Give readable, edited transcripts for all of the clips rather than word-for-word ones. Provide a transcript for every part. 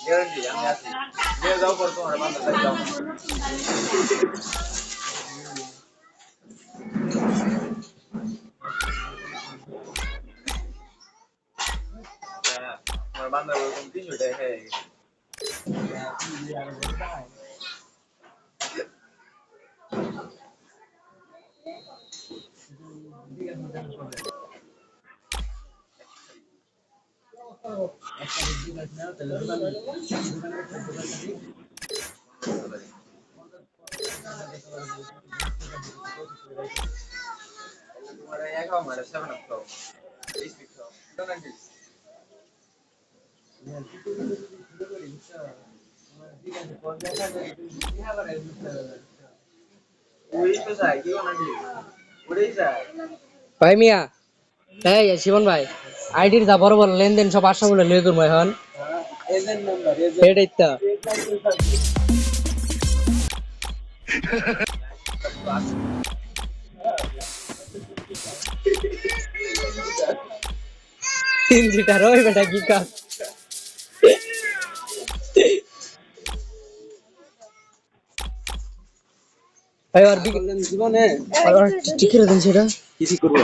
guarantee আমি আছি নিয়ে যাও পর তোমার বান্ধব যাও তোমার বান্ধব ওরকম 300 টাকা খেয়ে তোমার এক আমার 7 আপ খাও 20 খাও কেমন দিস ওই তো যাই কি বানা দিস ওরেই যায় ভাই মিয়া এই শিবন ভাই আইডির যা বড় বড় লেনদেন সব আসামগুলো লিয়ে করবো এখন এজেন্ট নাম্বার এটাই তো তিন জিটার ওই বেটা কি কাজ ভাই আর জীবনে আর ঠিক করে দেন সেটা কি করব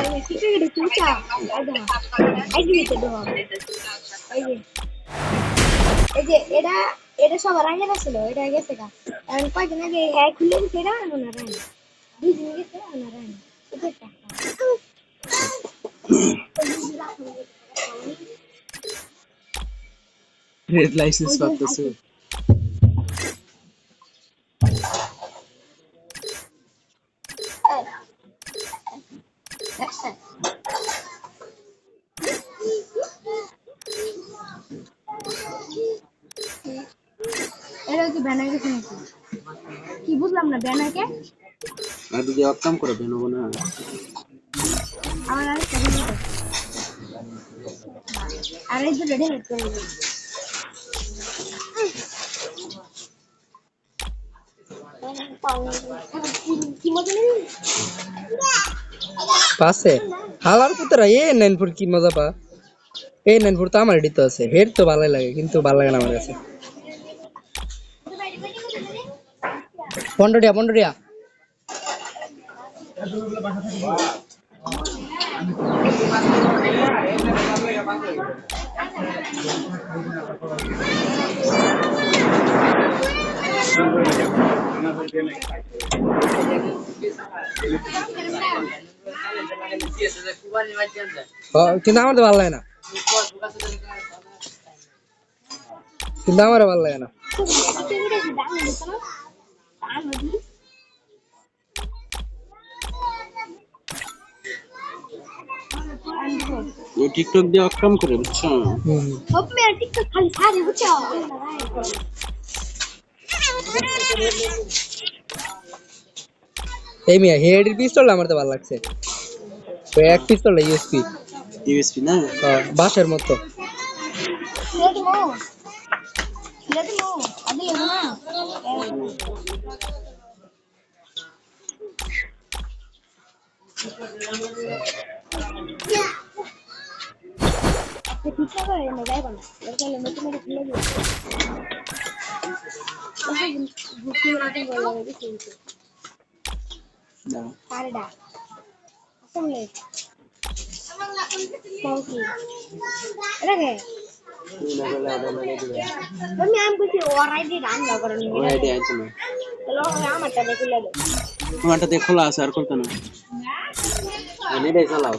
এই যে এটা এটা সবার আগে ছিল এটা গেছে গা আর কয়দিন আগে হ্যাঁ খুলে দিছে এটা এখন আর রানি 2 দিন গেছে এখন আর রানি এটা ট্রেড লাইসেন্স পাচ্ছেন এটা কি ব্যানার গেছে নাকি কি বুঝলাম না ব্যানারকে আর যদি কাম করে বেনো না আমার আর কেন আর এই যে রেডি হচ্ছে কি মজা নেই পাশে হালার পুতরা এ নাইনপুর কি মজা পা এই নাইনপুর তো আমার এডিতে আছে হেড তো ভালোই লাগে কিন্তু ভালো লাগে না আমার কাছে 15 টিয়া কিন্তু আমার তো ভালো লাগে না কিন্তু আমার ভালো লাগে না ও টিকটক দিয়ে কাম করে বুঝছো সব মেয়ে টিকটক খালি সারে বুঝছো এই মিয়া হেডের পিস্তল আমার তো ভালো লাগছে তো এক পিস্তল ইউএসপি না বাসের মতো তোমারটা দিয়ে খোলা আছে আর করতে না এটাই চালাও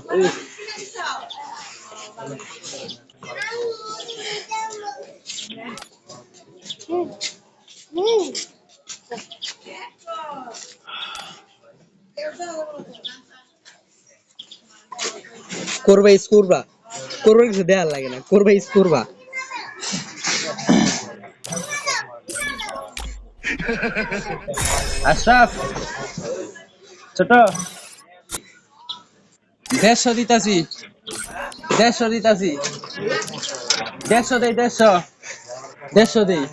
করবা স্কুরবা করবা কিছু দেওয়ার লাগে না করবা স্কুরবা আশরাফ ছোট 150 দিতাছি 150 দেই 150 দেই